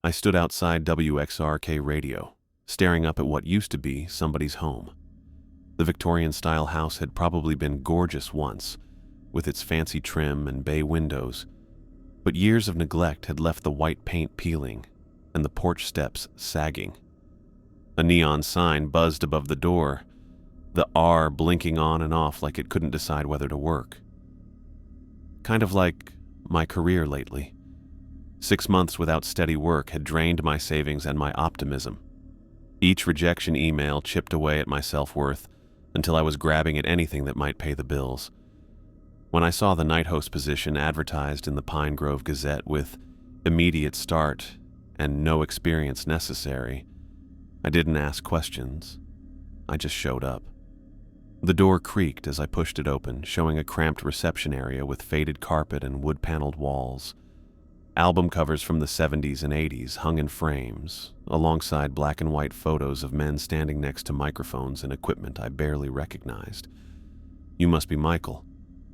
I stood outside WXRK radio, staring up at what used to be somebody's home. The Victorian-style house had probably been gorgeous once, with its fancy trim and bay windows, but years of neglect had left the white paint peeling and the porch steps sagging. A neon sign buzzed above the door, the R blinking on and off like it couldn't decide whether to work. Kind of like my career lately. 6 months without steady work had drained my savings and my optimism. Each rejection email chipped away at my self-worth until I was grabbing at anything that might pay the bills. When I saw the night host position advertised in the Pine Grove Gazette with immediate start and no experience necessary, I didn't ask questions. I just showed up. The door creaked as I pushed it open, showing a cramped reception area with faded carpet and wood-paneled walls. Album covers from the 70s and 80s hung in frames, alongside black and white photos of men standing next to microphones and equipment I barely recognized. "You must be Michael."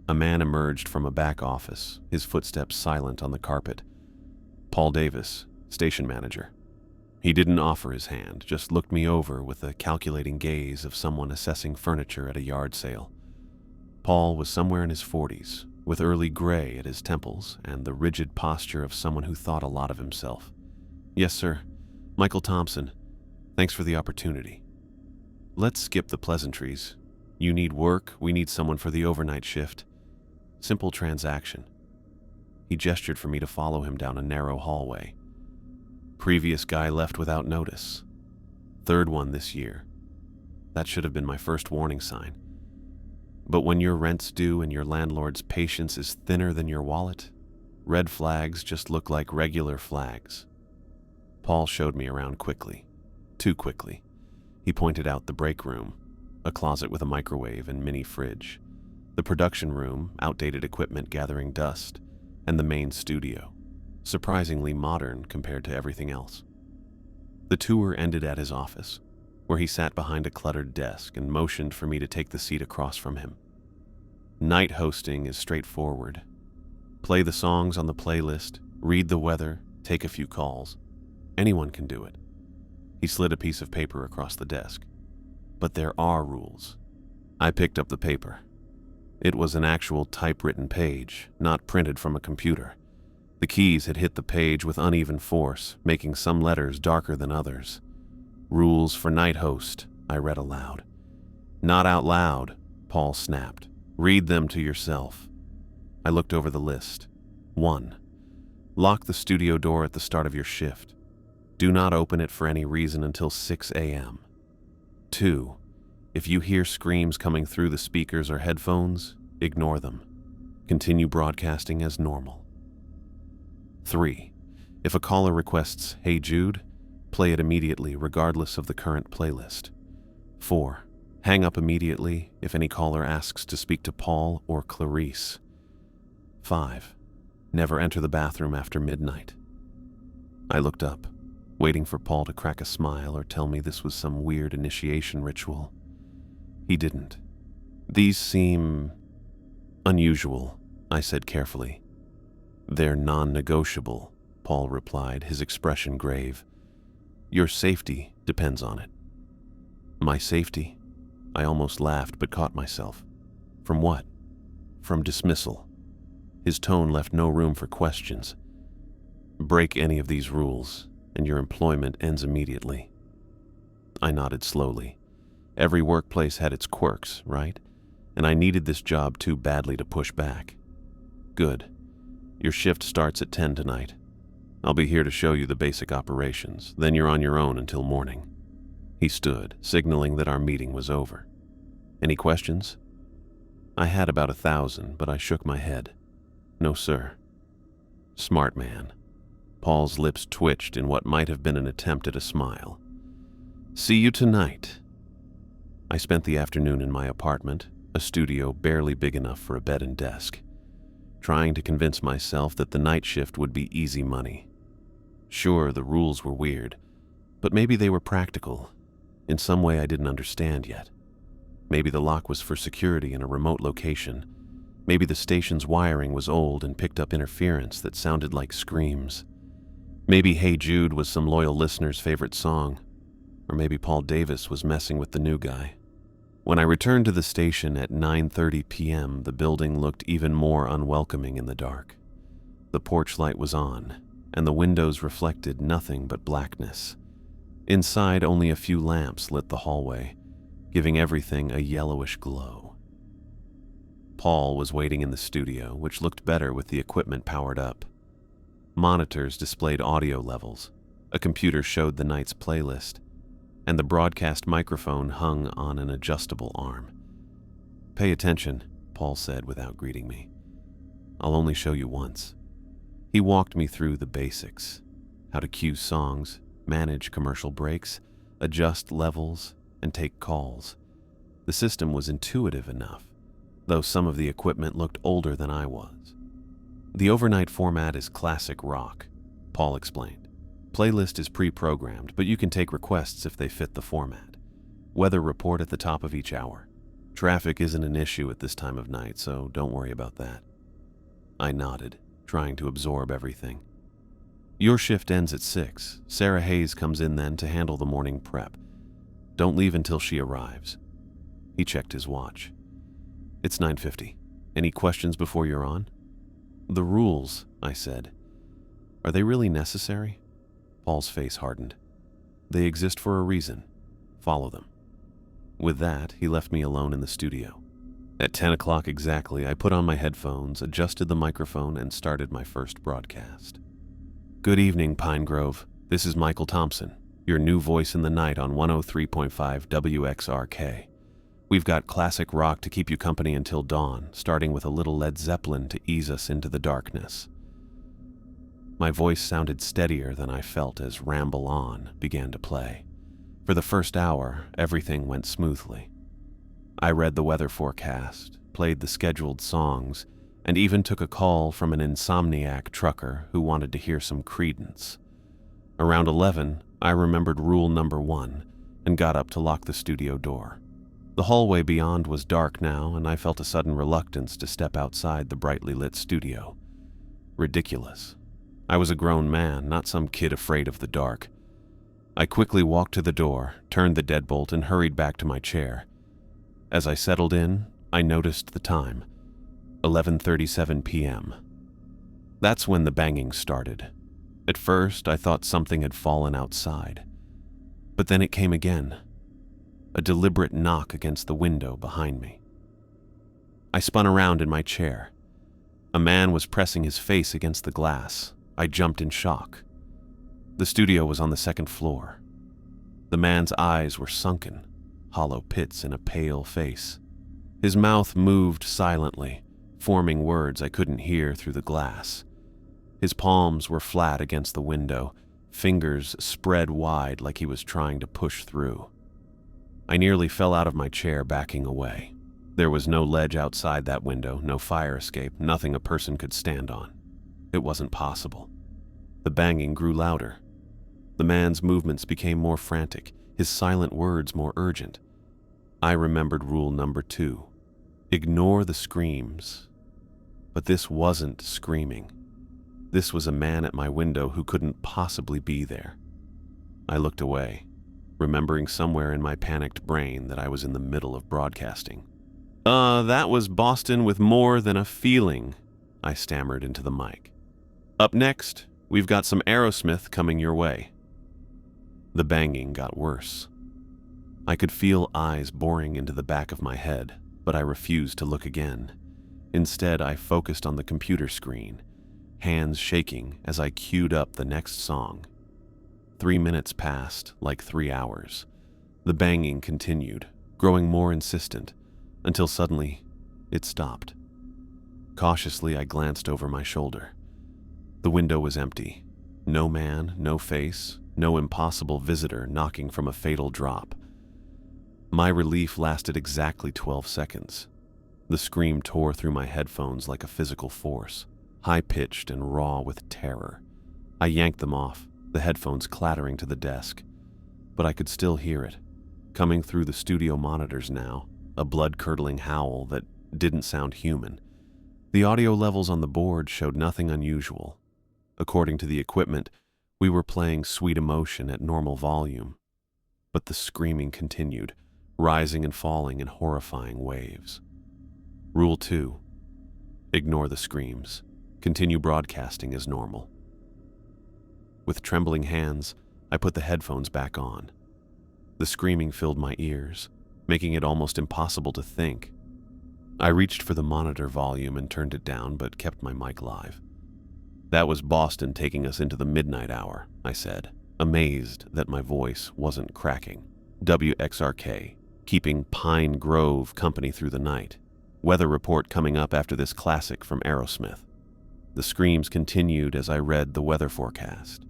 A man emerged from a back office, his footsteps silent on the carpet. "Paul Davis, station manager." He didn't offer his hand, just looked me over with the calculating gaze of someone assessing furniture at a yard sale. Paul was somewhere in his 40s, with early gray at his temples and the rigid posture of someone who thought a lot of himself. "Yes, sir. Michael Thompson. Thanks for the opportunity." "Let's skip the pleasantries. You need work, we need someone for the overnight shift. Simple transaction." He gestured for me to follow him down a narrow hallway. Previous guy left without notice. Third one this year. That should have been my first warning sign. But when your rent's due and your landlord's patience is thinner than your wallet, red flags just look like regular flags. Paul showed me around quickly. Too quickly. He pointed out the break room, a closet with a microwave and mini fridge, the production room, outdated equipment gathering dust, and the main studio, surprisingly modern compared to everything else. The tour ended at his office, where he sat behind a cluttered desk and motioned for me to take the seat across from him. Night hosting is straightforward. Play the songs on the playlist, read the weather, take a few calls. Anyone can do it. He slid a piece of paper across the desk. But there are rules. I picked up the paper. It was an actual typewritten page, not printed from a computer. The keys had hit the page with uneven force, making some letters darker than others. "Rules for night host," I read aloud. "Not out loud," Paul snapped. "Read them to yourself." I looked over the list. 1. Lock the studio door at the start of your shift. Do not open it for any reason until 6 a.m. 2. If you hear screams coming through the speakers or headphones, ignore them. Continue broadcasting as normal. 3. If a caller requests, "Hey Jude," play it immediately regardless of the current playlist. 4. Hang up immediately if any caller asks to speak to Paul or Clarice. 5. Never enter the bathroom after midnight. I looked up, waiting for Paul to crack a smile or tell me this was some weird initiation ritual. He didn't. "These seem unusual," I said carefully. "They're non-negotiable," Paul replied, his expression grave. "Your safety depends on it." My safety? I almost laughed but caught myself. From what? From dismissal. His tone left no room for questions. "Break any of these rules, and your employment ends immediately." I nodded slowly. Every workplace had its quirks, right? And I needed this job too badly to push back. "Good. Your shift starts at 10 tonight. I'll be here to show you the basic operations, then you're on your own until morning." He stood, signaling that our meeting was over. "Any questions?" I had about 1,000, but I shook my head. "No, sir." Smart man. Paul's lips twitched in what might have been an attempt at a smile. "See you tonight." I spent the afternoon in my apartment, a studio barely big enough for a bed and desk, trying to convince myself that the night shift would be easy money. Sure, the rules were weird, but maybe they were practical, in some way I didn't understand yet. Maybe the lock was for security in a remote location. Maybe the station's wiring was old and picked up interference that sounded like screams. Maybe Hey Jude was some loyal listener's favorite song, or maybe Paul Davis was messing with the new guy. When I returned to the station at 9:30 p.m., the building looked even more unwelcoming in the dark. The porch light was on, and the windows reflected nothing but blackness. Inside, only a few lamps lit the hallway, giving everything a yellowish glow. Paul was waiting in the studio, which looked better with the equipment powered up. Monitors displayed audio levels, a computer showed the night's playlist, and the broadcast microphone hung on an adjustable arm. "Pay attention," Paul said without greeting me. "I'll only show you once." He walked me through the basics: how to cue songs, manage commercial breaks, adjust levels, and take calls. The system was intuitive enough, though some of the equipment looked older than I was. "The overnight format is classic rock," Paul explained. "Playlist is pre-programmed, but you can take requests if they fit the format. Weather report at the top of each hour. Traffic isn't an issue at this time of night, so don't worry about that." I nodded, trying to absorb everything. "Your shift ends at 6. Sarah Hayes comes in then to handle the morning prep. Don't leave until she arrives." He checked his watch. "It's 9:50. Any questions before you're on?" "The rules," I said. "Are they really necessary?" Paul's face hardened. "They exist for a reason. Follow them." With that, he left me alone in the studio. At 10 o'clock exactly, I put on my headphones, adjusted the microphone, and started my first broadcast. "Good evening, Pine Grove. This is Michael Thompson, your new voice in the night on 103.5 WXRK. We've got classic rock to keep you company until dawn, starting with a little Led Zeppelin to ease us into the darkness." My voice sounded steadier than I felt as Ramble On began to play. For the first hour, everything went smoothly. I read the weather forecast, played the scheduled songs, and even took a call from an insomniac trucker who wanted to hear some Creedence. Around 11, I remembered rule number 1 and got up to lock the studio door. The hallway beyond was dark now, and I felt a sudden reluctance to step outside the brightly lit studio. Ridiculous. I was a grown man, not some kid afraid of the dark. I quickly walked to the door, turned the deadbolt, and hurried back to my chair. As I settled in, I noticed the time: 11:37 p.m. That's when the banging started. At first, I thought something had fallen outside. But then it came again. A deliberate knock against the window behind me. I spun around in my chair. A man was pressing his face against the glass. I jumped in shock. The studio was on the second floor. The man's eyes were sunken, hollow pits in a pale face. His mouth moved silently, forming words I couldn't hear through the glass. His palms were flat against the window, fingers spread wide like he was trying to push through. I nearly fell out of my chair, backing away. There was no ledge outside that window, no fire escape, nothing a person could stand on. It wasn't possible. The banging grew louder. The man's movements became more frantic, his silent words more urgent. I remembered rule number 2. Ignore the screams. But this wasn't screaming. This was a man at my window who couldn't possibly be there. I looked away, remembering somewhere in my panicked brain that I was in the middle of broadcasting. That was Boston with More Than a Feeling," I stammered into the mic. "Up next, we've got some Aerosmith coming your way." The banging got worse. I could feel eyes boring into the back of my head, but I refused to look again. Instead, I focused on the computer screen, hands shaking as I queued up the next song. 3 minutes passed like 3 hours. The banging continued, growing more insistent, until suddenly it stopped. Cautiously, I glanced over my shoulder. The window was empty. No man, no face, no impossible visitor knocking from a fatal drop. My relief lasted exactly 12 seconds. The scream tore through my headphones like a physical force, high-pitched and raw with terror. I yanked them off, the headphones clattering to the desk. But I could still hear it, coming through the studio monitors now, a blood-curdling howl that didn't sound human. The audio levels on the board showed nothing unusual. According to the equipment, We were playing Sweet Emotion at normal volume, but the screaming continued, rising and falling in horrifying waves. Rule 2. Ignore the screams. Continue broadcasting as normal. With trembling hands, I put the headphones back on. The screaming filled my ears, making it almost impossible to think. I reached for the monitor volume and turned it down, but kept my mic live. "That was Boston taking us into the midnight hour," I said, amazed that my voice wasn't cracking. "WXRK, keeping Pine Grove company through the night. Weather report coming up after this classic from Aerosmith." The screams continued as I read the weather forecast,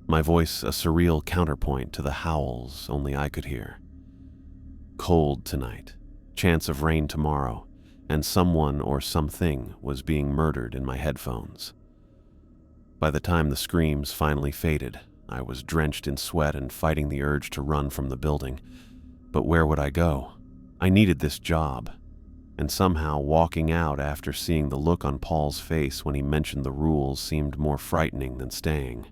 my voice a surreal counterpoint to the howls only I could hear. Cold tonight, chance of rain tomorrow, and someone or something was being murdered in my headphones. By the time the screams finally faded, I was drenched in sweat and fighting the urge to run from the building. But where would I go? I needed this job, and somehow walking out after seeing the look on Paul's face when he mentioned the rules seemed more frightening than staying.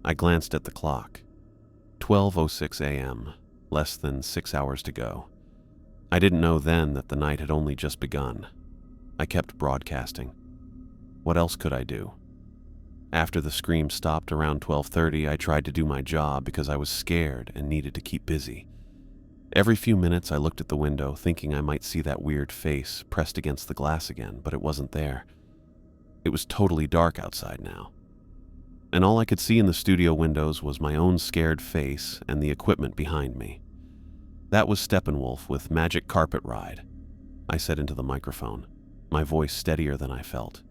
I glanced at the clock. 12:06 a.m., less than 6 hours to go. I didn't know then that the night had only just begun. I kept broadcasting. What else could I do? After the scream stopped around 12:30, I tried to do my job because I was scared and needed to keep busy. Every few minutes I looked at the window, thinking I might see that weird face pressed against the glass again, but it wasn't there. It was totally dark outside now, and all I could see in the studio windows was my own scared face and the equipment behind me. "That was Steppenwolf with Magic Carpet Ride," I said into the microphone, my voice steadier than I felt.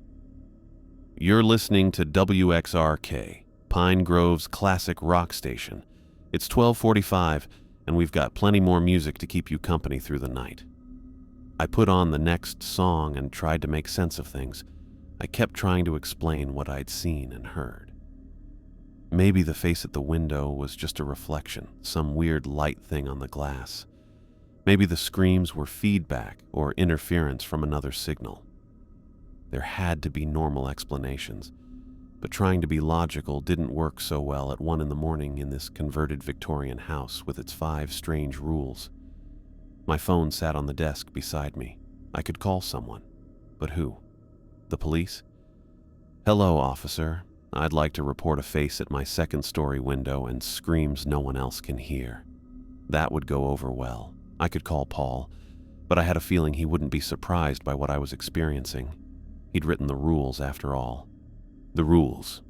"You're listening to WXRK, Pine Grove's classic rock station. It's 12:45, and we've got plenty more music to keep you company through the night." I put on the next song and tried to make sense of things. I kept trying to explain what I'd seen and heard. Maybe the face at the window was just a reflection, some weird light thing on the glass. Maybe the screams were feedback or interference from another signal. There had to be normal explanations, but trying to be logical didn't work so well at 1 a.m. in this converted Victorian house with its 5 strange rules. My phone sat on the desk beside me. I could call someone. But who? The police? "Hello, officer. I'd like to report a face at my second-story window and screams no one else can hear." That would go over well. I could call Paul, but I had a feeling he wouldn't be surprised by what I was experiencing. He'd written the rules after all. The rules.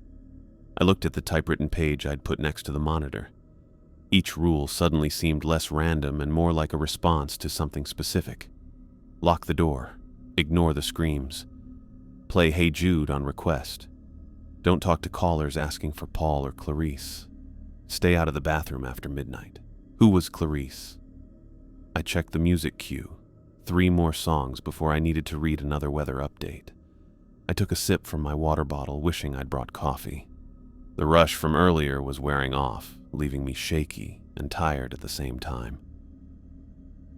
I looked at the typewritten page I'd put next to the monitor. Each rule suddenly seemed less random and more like a response to something specific. Lock the door. Ignore the screams. Play Hey Jude on request. Don't talk to callers asking for Paul or Clarice. Stay out of the bathroom after midnight. Who was Clarice? I checked the music queue. 3 more songs before I needed to read another weather update. I took a sip from my water bottle, wishing I'd brought coffee. The rush from earlier was wearing off, leaving me shaky and tired at the same time.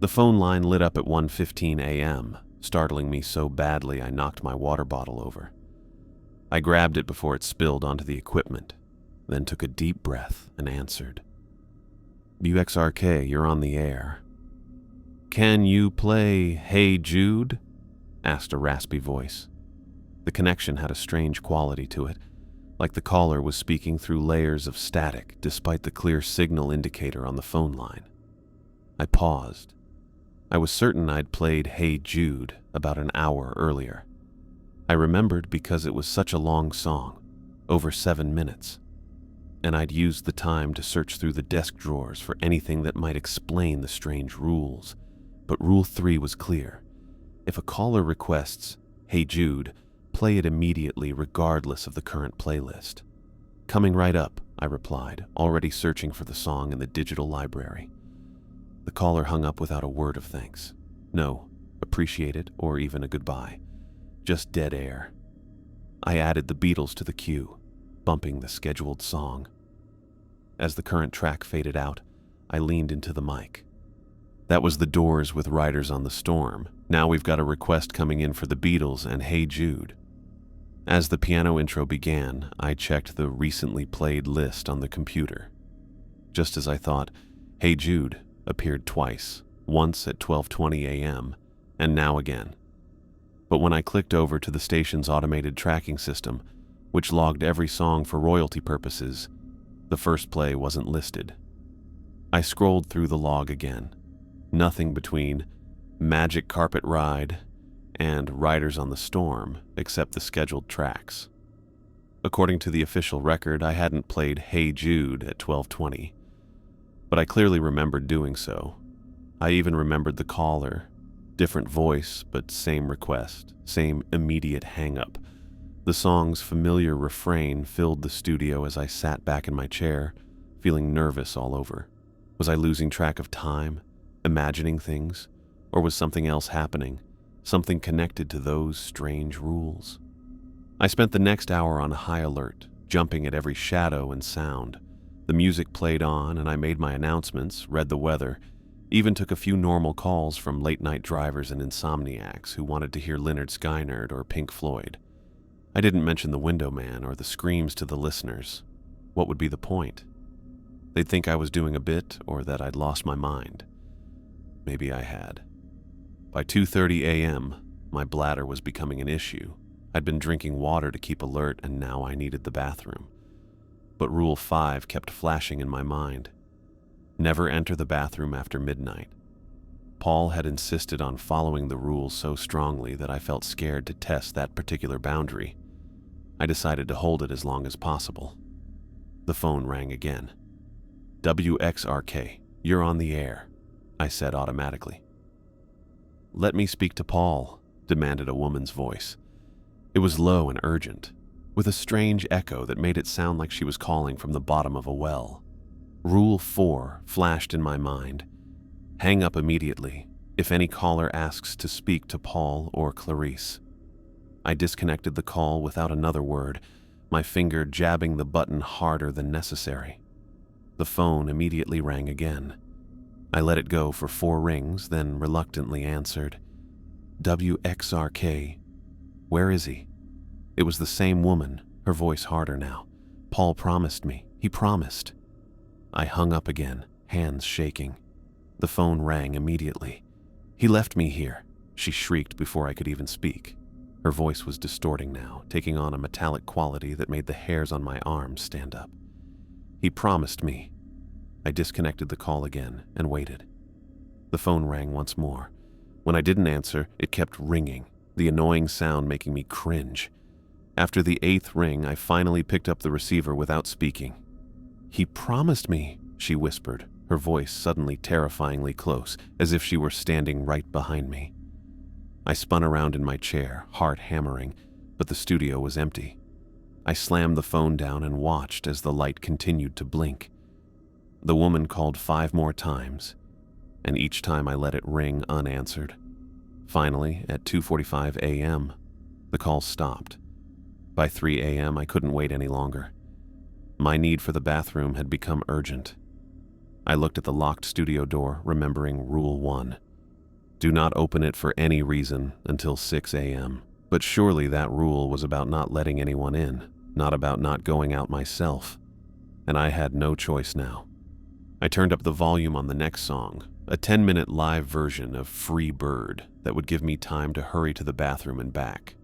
The phone line lit up at 1:15 a.m., startling me so badly I knocked my water bottle over. I grabbed it before it spilled onto the equipment, then took a deep breath and answered. "WXRK, you're on the air." "Can you play Hey Jude?" asked a raspy voice. The connection had a strange quality to it, like the caller was speaking through layers of static despite the clear signal indicator on the phone line. I paused. I was certain I'd played Hey Jude about an hour earlier. I remembered because it was such a long song, over 7 minutes, and I'd used the time to search through the desk drawers for anything that might explain the strange rules. But Rule 3 was clear. If a caller requests Hey Jude, play it immediately regardless of the current playlist. "Coming right up," I replied, already searching for the song in the digital library. The caller hung up without a word of thanks. No, appreciate it, or even a goodbye. Just dead air. I added the Beatles to the queue, bumping the scheduled song. As the current track faded out, I leaned into the mic. "That was the Doors with Riders on the Storm. Now we've got a request coming in for the Beatles and Hey Jude." As the piano intro began, I checked the recently played list on the computer. Just as I thought, "Hey Jude" appeared twice, once at 12:20 a.m. and now again. But when I clicked over to the station's automated tracking system, which logged every song for royalty purposes, the first play wasn't listed. I scrolled through the log again. Nothing between "Magic Carpet Ride" and "Riders on the Storm" except the scheduled tracks. According to the official record, I hadn't played "Hey Jude" at 12:20, but I clearly remembered doing so. I even remembered the caller. Different voice, but same request, same immediate hang-up. The song's familiar refrain filled the studio as I sat back in my chair, feeling nervous all over. Was I losing track of time, imagining things, or was something else happening? Something connected to those strange rules. I spent the next hour on high alert, jumping at every shadow and sound. The music played on, and I made my announcements, read the weather, even took a few normal calls from late-night drivers and insomniacs who wanted to hear Lynyrd Skynyrd or Pink Floyd. I didn't mention the window man or the screams to the listeners. What would be the point? They'd think I was doing a bit or that I'd lost my mind. Maybe I had. By 2:30 a.m., my bladder was becoming an issue. I'd been drinking water to keep alert, and now I needed the bathroom. But Rule 5 kept flashing in my mind. Never enter the bathroom after midnight. Paul had insisted on following the rules so strongly that I felt scared to test that particular boundary. I decided to hold it as long as possible. The phone rang again. "WXRK, you're on the air," I said automatically. "Let me speak to Paul," demanded a woman's voice. It was low and urgent, with a strange echo that made it sound like she was calling from the bottom of a well. Rule 4 flashed in my mind. Hang up immediately if any caller asks to speak to Paul or Clarice. I disconnected the call without another word, my finger jabbing the button harder than necessary. The phone immediately rang again. I let it go for 4 rings, then reluctantly answered. "WXRK, where is he?" It was the same woman, her voice harder now. "Paul promised me. He promised." I hung up again, hands shaking. The phone rang immediately. "He left me here," she shrieked before I could even speak. Her voice was distorting now, taking on a metallic quality that made the hairs on my arms stand up. "He promised me." I disconnected the call again and waited. The phone rang once more. When I didn't answer, it kept ringing, the annoying sound making me cringe. After the 8th ring, I finally picked up the receiver without speaking. "He promised me," she whispered, her voice suddenly terrifyingly close, as if she were standing right behind me. I spun around in my chair, heart hammering, but the studio was empty. I slammed the phone down and watched as the light continued to blink. The woman called 5 more times, and each time I let it ring unanswered. Finally, at 2:45 a.m., the call stopped. By 3 a.m., I couldn't wait any longer. My need for the bathroom had become urgent. I looked at the locked studio door, remembering Rule 1. Do not open it for any reason until 6 a.m. But surely that rule was about not letting anyone in, not about not going out myself. And I had no choice now. I turned up the volume on the next song, a 10-minute live version of Free Bird that would give me time to hurry to the bathroom and back.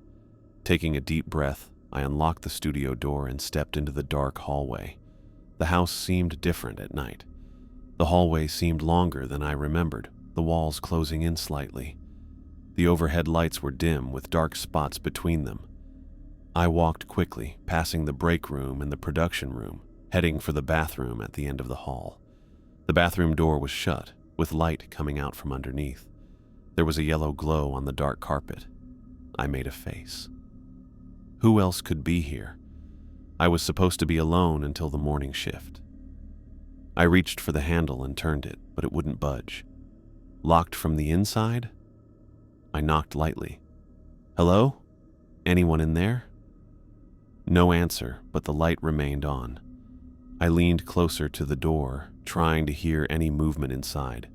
Taking a deep breath, I unlocked the studio door and stepped into the dark hallway. The house seemed different at night. The hallway seemed longer than I remembered, the walls closing in slightly. The overhead lights were dim with dark spots between them. I walked quickly, passing the break room and the production room, heading for the bathroom at the end of the hall. The bathroom door was shut, with light coming out from underneath. There was a yellow glow on the dark carpet. I made a face. Who else could be here? I was supposed to be alone until the morning shift. I reached for the handle and turned it, but it wouldn't budge. Locked from the inside? I knocked lightly. "Hello? Anyone in there?" No answer, but the light remained on. I leaned closer to the door, trying to hear any movement inside.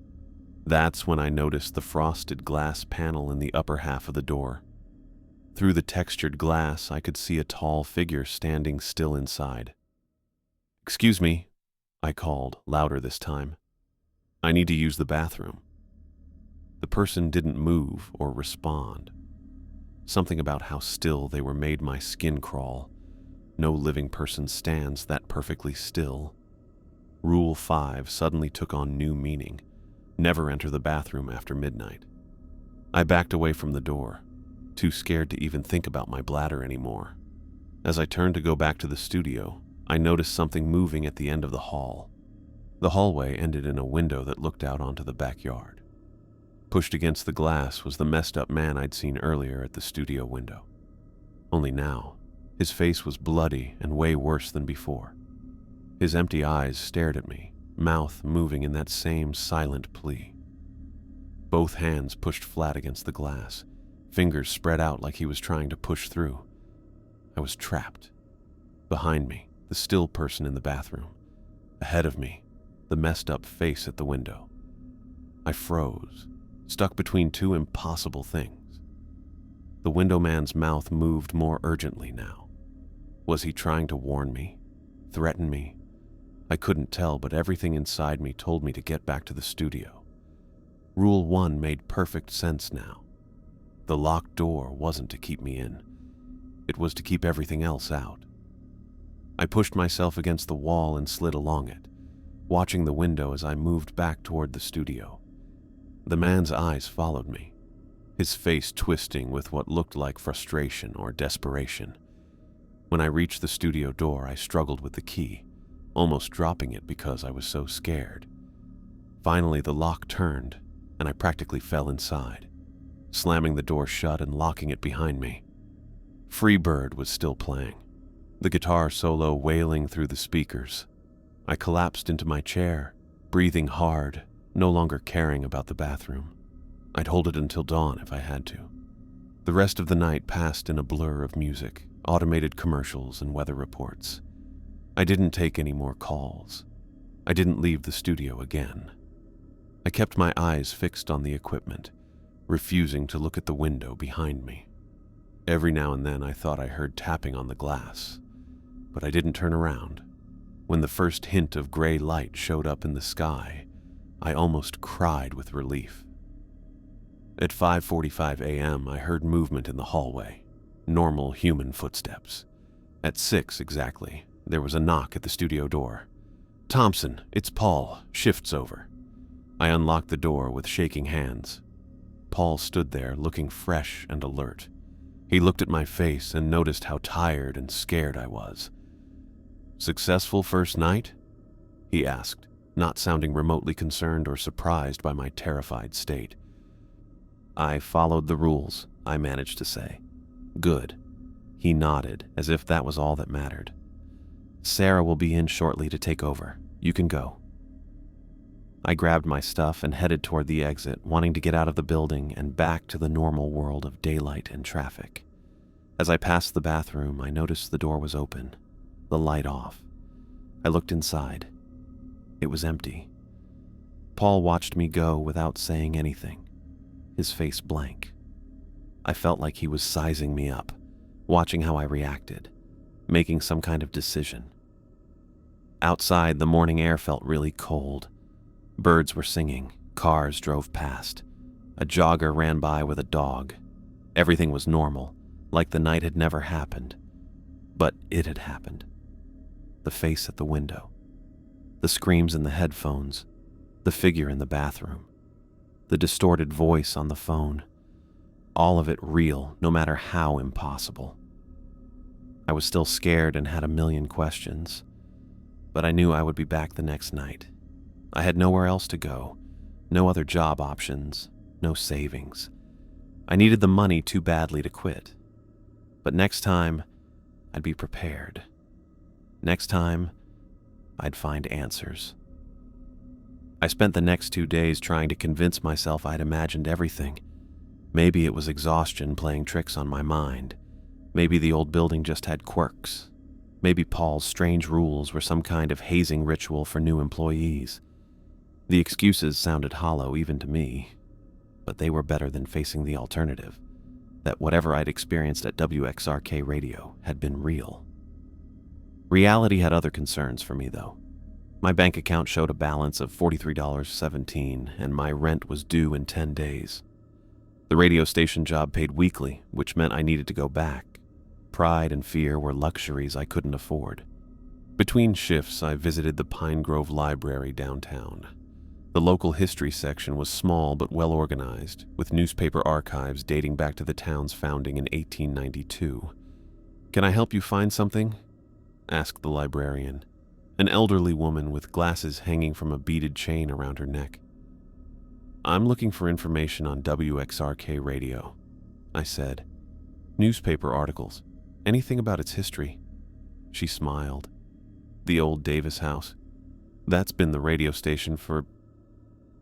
That's when I noticed the frosted glass panel in the upper half of the door. Through the textured glass, I could see a tall figure standing still inside. "Excuse me," I called, louder this time. "I need to use the bathroom." The person didn't move or respond. Something about how still they were made my skin crawl. No living person stands that perfectly still. Rule 5 suddenly took on new meaning. Never enter the bathroom after midnight. I backed away from the door, too scared to even think about my bladder anymore. As I turned to go back to the studio, I noticed something moving at the end of the hall. The hallway ended in a window that looked out onto the backyard. Pushed against the glass was the messed up man I'd seen earlier at the studio window. Only now, his face was bloody and way worse than before. His empty eyes stared at me, mouth moving in that same silent plea. Both hands pushed flat against the glass, fingers spread out like he was trying to push through. I was trapped. Behind me, the still person in the bathroom. Ahead of me, the messed up face at the window. I froze, stuck between two impossible things. The window man's mouth moved more urgently now. Was he trying to warn me? Threaten me? I couldn't tell, but everything inside me told me to get back to the studio. Rule 1 made perfect sense now. The locked door wasn't to keep me in. It was to keep everything else out. I pushed myself against the wall and slid along it, watching the window as I moved back toward the studio. The man's eyes followed me, his face twisting with what looked like frustration or desperation. When I reached the studio door, I struggled with the key, almost dropping it because I was so scared. Finally, the lock turned, and I practically fell inside, slamming the door shut and locking it behind me. Free Bird was still playing, the guitar solo wailing through the speakers. I collapsed into my chair, breathing hard, no longer caring about the bathroom. I'd hold it until dawn if I had to. The rest of the night passed in a blur of music, automated commercials, and weather reports. I didn't take any more calls. I didn't leave the studio again. I kept my eyes fixed on the equipment, refusing to look at the window behind me. Every now and then I thought I heard tapping on the glass, but I didn't turn around. When the first hint of gray light showed up in the sky, I almost cried with relief. At 5:45 a.m., I heard movement in the hallway, normal human footsteps. At 6 exactly, there was a knock at the studio door. "Thompson, it's Paul, shift's over." I unlocked the door with shaking hands. Paul stood there looking fresh and alert. He looked at my face and noticed how tired and scared I was. "Successful first night?" he asked, not sounding remotely concerned or surprised by my terrified state. "I followed the rules," I managed to say. "Good." He nodded, as if that was all that mattered. "Sarah will be in shortly to take over. You can go." I grabbed my stuff and headed toward the exit, wanting to get out of the building and back to the normal world of daylight and traffic. As I passed the bathroom, I noticed the door was open, the light off. I looked inside. It was empty. Paul watched me go without saying anything, his face blank. I felt like he was sizing me up, watching how I reacted, making some kind of decision. Outside, the morning air felt really cold. Birds were singing, cars drove past. A jogger ran by with a dog. Everything was normal, like the night had never happened. But it had happened. The face at the window. The screams in the headphones. The figure in the bathroom. The distorted voice on the phone. All of it real, no matter how impossible. I was still scared and had a million questions. But I knew I would be back the next night. I had nowhere else to go, no other job options, no savings. I needed the money too badly to quit. But next time, I'd be prepared. Next time, I'd find answers. I spent the next 2 days trying to convince myself I'd imagined everything. Maybe it was exhaustion playing tricks on my mind. Maybe the old building just had quirks. Maybe Paul's strange rules were some kind of hazing ritual for new employees. The excuses sounded hollow even to me, but they were better than facing the alternative. that whatever I'd experienced at WXRK radio had been real. Reality had other concerns for me, though. My bank account showed a balance of $43.17, and my rent was due in 10 days. The radio station job paid weekly, which meant I needed to go back. Pride and fear were luxuries I couldn't afford. Between shifts, I visited the Pine Grove Library downtown. The local history section was small but well organized, with newspaper archives dating back to the town's founding in 1892. "Can I help you find something?" asked the librarian, an elderly woman with glasses hanging from a beaded chain around her neck. "I'm looking for information on WXRK radio," I said. "Newspaper articles. Anything about its history." She smiled. "The old Davis house. That's been the radio station for,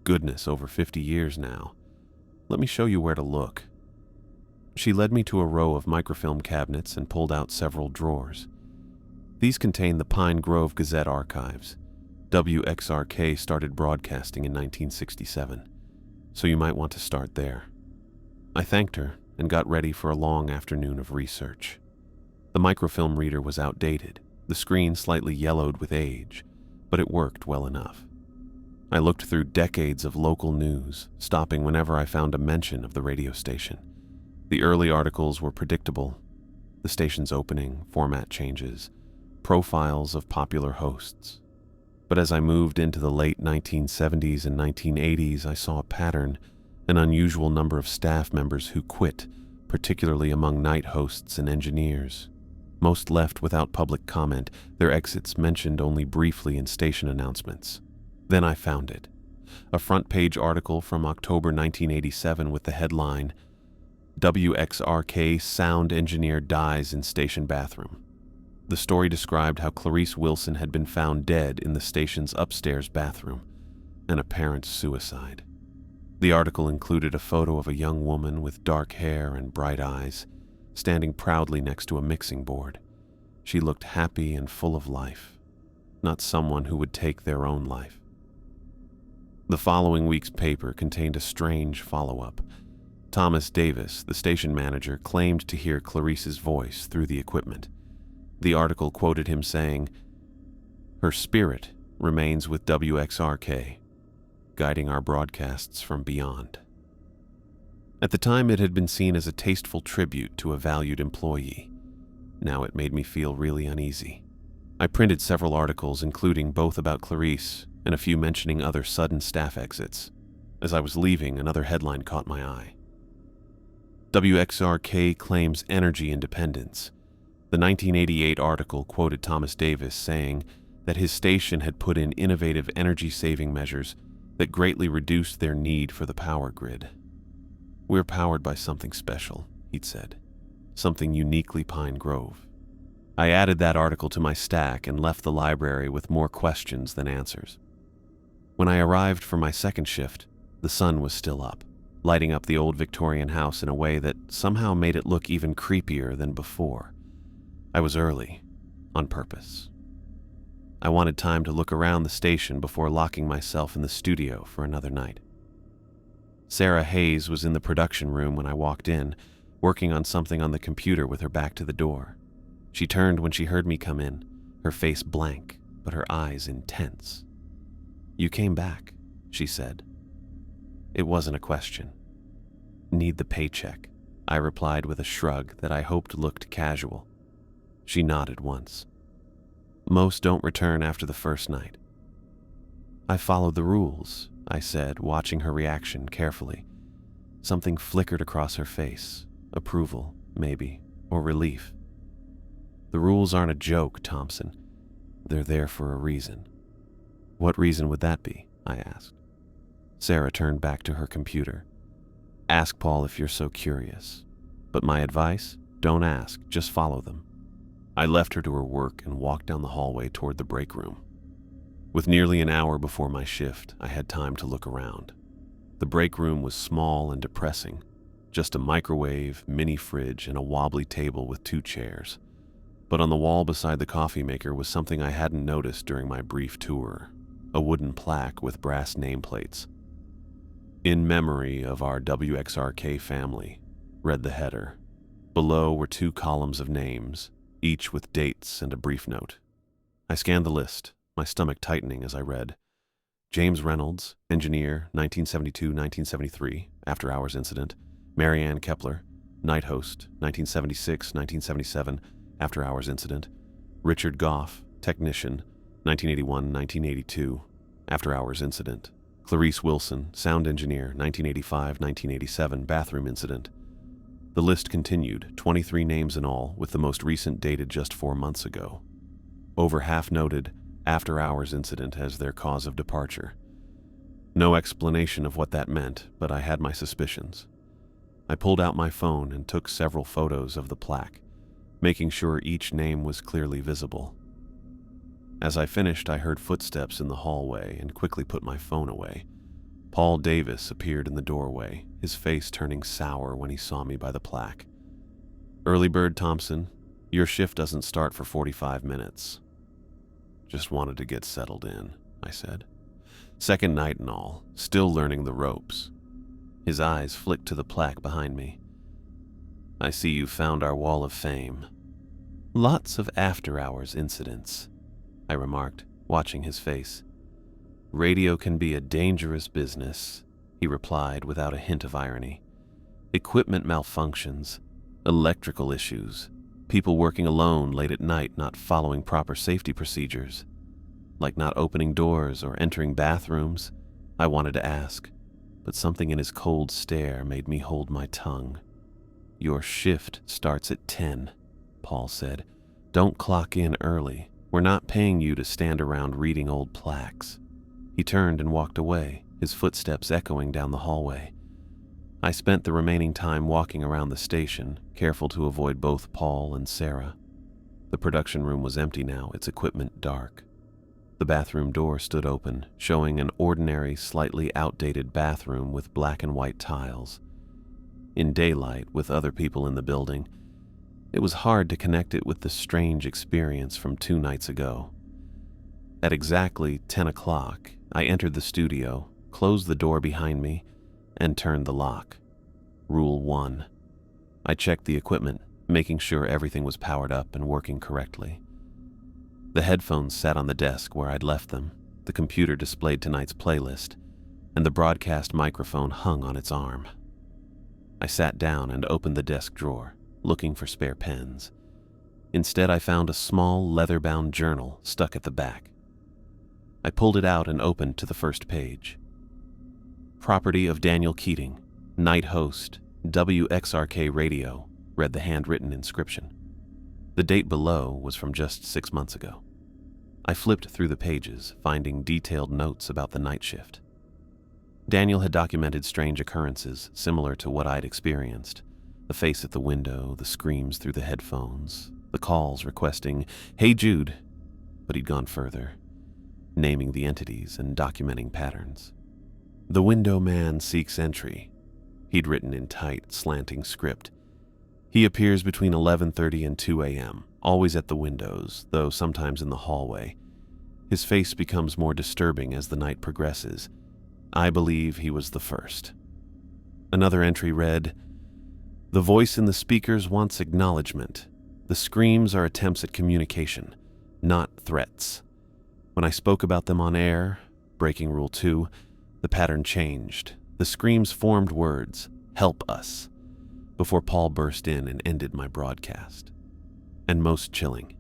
goodness, over 50 years now. Let me show you where to look." She led me to a row of microfilm cabinets and pulled out several drawers. These contained the Pine Grove Gazette archives. WXRK started broadcasting in 1967, so you might want to start there. I thanked her and got ready for a long afternoon of research. The microfilm reader was outdated, the screen slightly yellowed with age, but it worked well enough. I looked through decades of local news, stopping whenever I found a mention of the radio station. The early articles were predictable: the station's opening, format changes, profiles of popular hosts. But as I moved into the late 1970s and 1980s, I saw a pattern: an unusual number of staff members who quit, particularly among night hosts and engineers. Most left without public comment, their exits mentioned only briefly in station announcements. Then I found it. A front-page article from October 1987 with the headline, "WXRK Sound Engineer Dies in Station Bathroom." The story described how Clarice Wilson had been found dead in the station's upstairs bathroom, an apparent suicide. The article included a photo of a young woman with dark hair and bright eyes, standing proudly next to a mixing board. She looked happy and full of life, not someone who would take their own life. The following week's paper contained a strange follow-up. Thomas Davis, the station manager, claimed to hear Clarice's voice through the equipment. The article quoted him saying, "Her spirit remains with WXRK, guiding our broadcasts from beyond." At the time, it had been seen as a tasteful tribute to a valued employee. Now it made me feel really uneasy. I printed several articles, including both about Clarice and a few mentioning other sudden staff exits. As I was leaving, another headline caught my eye. WXRK claims energy independence. The 1988 article quoted Thomas Davis saying that his station had put in innovative energy-saving measures that greatly reduced their need for the power grid. "We're powered by something special," he'd said. "Something uniquely Pine Grove." I added that article to my stack and left the library with more questions than answers. When I arrived for my second shift, the sun was still up, lighting up the old Victorian house in a way that somehow made it look even creepier than before. I was early, on purpose. I wanted time to look around the station before locking myself in the studio for another night. Sarah Hayes was in the production room when I walked in, working on something on the computer with her back to the door. She turned when she heard me come in, her face blank, but her eyes intense. "You came back," she said. It wasn't a question. "Need the paycheck," I replied with a shrug that I hoped looked casual. She nodded once. "Most don't return after the first night." "I followed the rules," I said, watching her reaction carefully. Something flickered across her face. Approval, maybe, or relief. "The rules aren't a joke, Thompson. They're there for a reason." "What reason would that be?" I asked. Sarah turned back to her computer. "Ask Paul if you're so curious. But my advice? Don't ask, just follow them." I left her to her work and walked down the hallway toward the break room. With nearly an hour before my shift, I had time to look around. The break room was small and depressing. Just a microwave, mini fridge, and a wobbly table with 2 chairs. But on the wall beside the coffee maker was something I hadn't noticed during my brief tour: a wooden plaque with brass nameplates. "In memory of our WXRK family, read the header. Below were 2 columns of names, each with dates and a brief note. I scanned the list, my stomach tightening as I read. James Reynolds, engineer, 1972-1973, after-hours incident. Mary Ann Kepler, night host, 1976-1977, after-hours incident. Richard Goff, technician, 1981-1982, after-hours incident. Clarice Wilson, sound engineer, 1985-1987, bathroom incident. The list continued, 23 names in all, with the most recent dated just 4 months ago. Over half noted after-hours incident as their cause of departure. No explanation of what that meant, but I had my suspicions. I pulled out my phone and took several photos of the plaque, making sure each name was clearly visible. As I finished, I heard footsteps in the hallway and quickly put my phone away. Paul Davis appeared in the doorway, his face turning sour when he saw me by the plaque. "Early bird Thompson, your shift doesn't start for 45 minutes. Just wanted to get settled in," I said. "Second night and all, still learning the ropes." His eyes flicked to the plaque behind me. "I see you found our wall of fame. Lots of after-hours incidents," I remarked, watching his face. "Radio can be a dangerous business," he replied without a hint of irony. "Equipment malfunctions, electrical issues, people working alone late at night not following proper safety procedures, like not opening doors or entering bathrooms." I wanted to ask, but something in his cold stare made me hold my tongue. "Your shift starts at 10, Paul said. "Don't clock in early. We're not paying you to stand around reading old plaques." He turned and walked away, his footsteps echoing down the hallway. I spent the remaining time walking around the station, careful to avoid both Paul and Sarah. The production room was empty now, its equipment dark. The bathroom door stood open, showing an ordinary, slightly outdated bathroom with black and white tiles. In daylight, with other people in the building, it was hard to connect it with the strange experience from 2 nights ago. At exactly 10 o'clock, I entered the studio, closed the door behind me, and turned the lock. Rule 1. I checked the equipment, making sure everything was powered up and working correctly. The headphones sat on the desk where I'd left them, the computer displayed tonight's playlist, and the broadcast microphone hung on its arm. I sat down and opened the desk drawer, looking for spare pens. Instead, I found a small leather-bound journal stuck at the back. I pulled it out and opened to the first page. "Property of Daniel Keating, night host, WXRK Radio," read the handwritten inscription. The date below was from just 6 months ago. I flipped through the pages, finding detailed notes about the night shift. Daniel had documented strange occurrences similar to what I'd experienced. The face at the window, the screams through the headphones, the calls requesting, "Hey Jude," but he'd gone further, naming the entities and documenting patterns. "The window man seeks entry," he'd written in tight, slanting script. "He appears between 11:30 and 2 a.m., always at the windows, though sometimes in the hallway. His face becomes more disturbing as the night progresses. I believe he was the first." Another entry read, "The voice in the speakers wants acknowledgement. The screams are attempts at communication, not threats. When I spoke about them on air, breaking Rule 2, the pattern changed. The screams formed words, 'Help us,' before Paul burst in and ended my broadcast. And most chilling,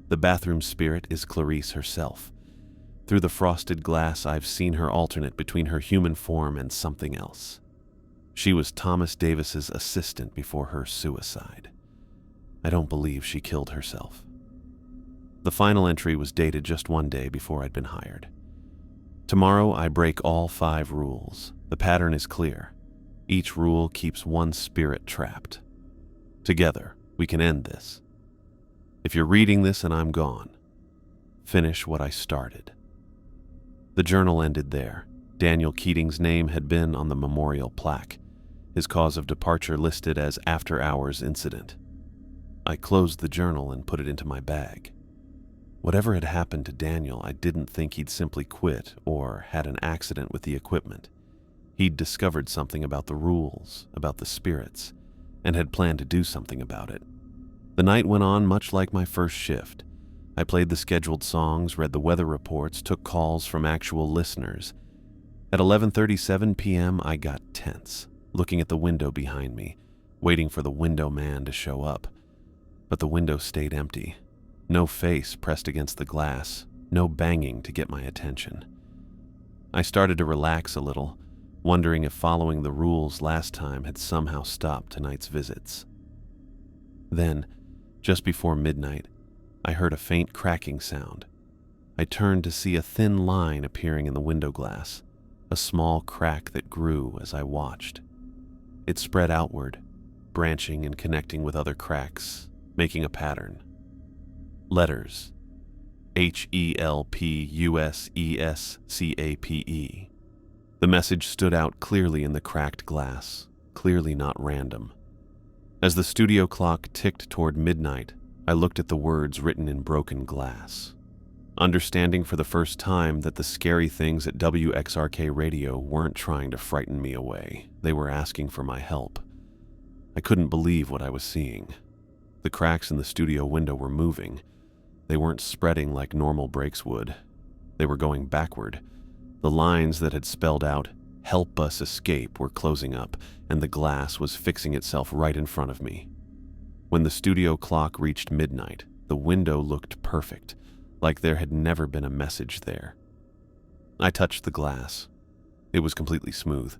the bathroom spirit is Clarice herself. Through the frosted glass, I've seen her alternate between her human form and something else. She was Thomas Davis's assistant before her suicide. I don't believe she killed herself." The final entry was dated just 1 day before I'd been hired. "Tomorrow I break all 5 rules. The pattern is clear. Each rule keeps one spirit trapped. Together, we can end this. If you're reading this and I'm gone, finish what I started." The journal ended there. Daniel Keating's name had been on the memorial plaque, his cause of departure listed as after-hours incident. I closed the journal and put it into my bag. Whatever had happened to Daniel, I didn't think he'd simply quit or had an accident with the equipment. He'd discovered something about the rules, about the spirits, and had planned to do something about it. The night went on much like my first shift. I played the scheduled songs, read the weather reports, took calls from actual listeners. At 11:37 p.m., I got tense, looking at the window behind me, waiting for the window man to show up. But the window stayed empty. No face pressed against the glass, no banging to get my attention. I started to relax a little, wondering if following the rules last time had somehow stopped tonight's visits. Then, just before midnight, I heard a faint cracking sound. I turned to see a thin line appearing in the window glass, a small crack that grew as I watched. It spread outward, branching and connecting with other cracks, making a pattern. Letters. HELPUSESCAPE. The message stood out clearly in the cracked glass, clearly not random. As the studio clock ticked toward midnight, I looked at the words written in broken glass, understanding for the first time that the scary things at WXRK Radio weren't trying to frighten me away. They were asking for my help. I couldn't believe what I was seeing. The cracks in the studio window were moving. They weren't spreading like normal breaks would. They were going backward. The lines that had spelled out, "Help us escape," were closing up, and the glass was fixing itself right in front of me. When the studio clock reached midnight, the window looked perfect, like there had never been a message there. I touched the glass. It was completely smooth.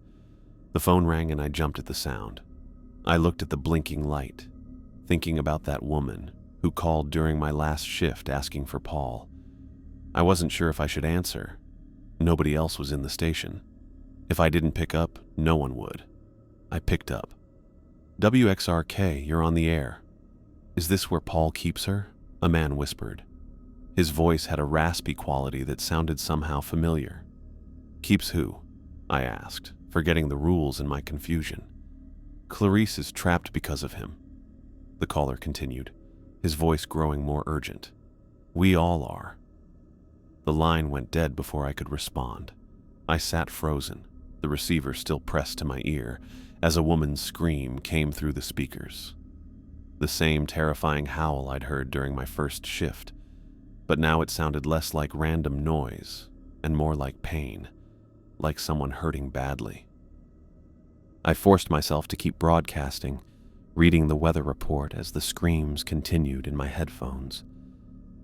The phone rang and I jumped at the sound. I looked at the blinking light, thinking about that woman who called during my last shift asking for Paul. I wasn't sure if I should answer. Nobody else was in the station. If I didn't pick up, no one would. I picked up. "WXRK, you're on the air." "Is this where Paul keeps her?" a man whispered. His voice had a raspy quality that sounded somehow familiar. "Keeps who?" I asked, forgetting the rules in my confusion. "Clarice is trapped because of him," the caller continued, his voice growing more urgent. "We all are." The line went dead before I could respond. I sat frozen, the receiver still pressed to my ear, as a woman's scream came through the speakers. The same terrifying howl I'd heard during my first shift, but now it sounded less like random noise and more like pain, like someone hurting badly. I forced myself to keep broadcasting, reading the weather report as the screams continued in my headphones.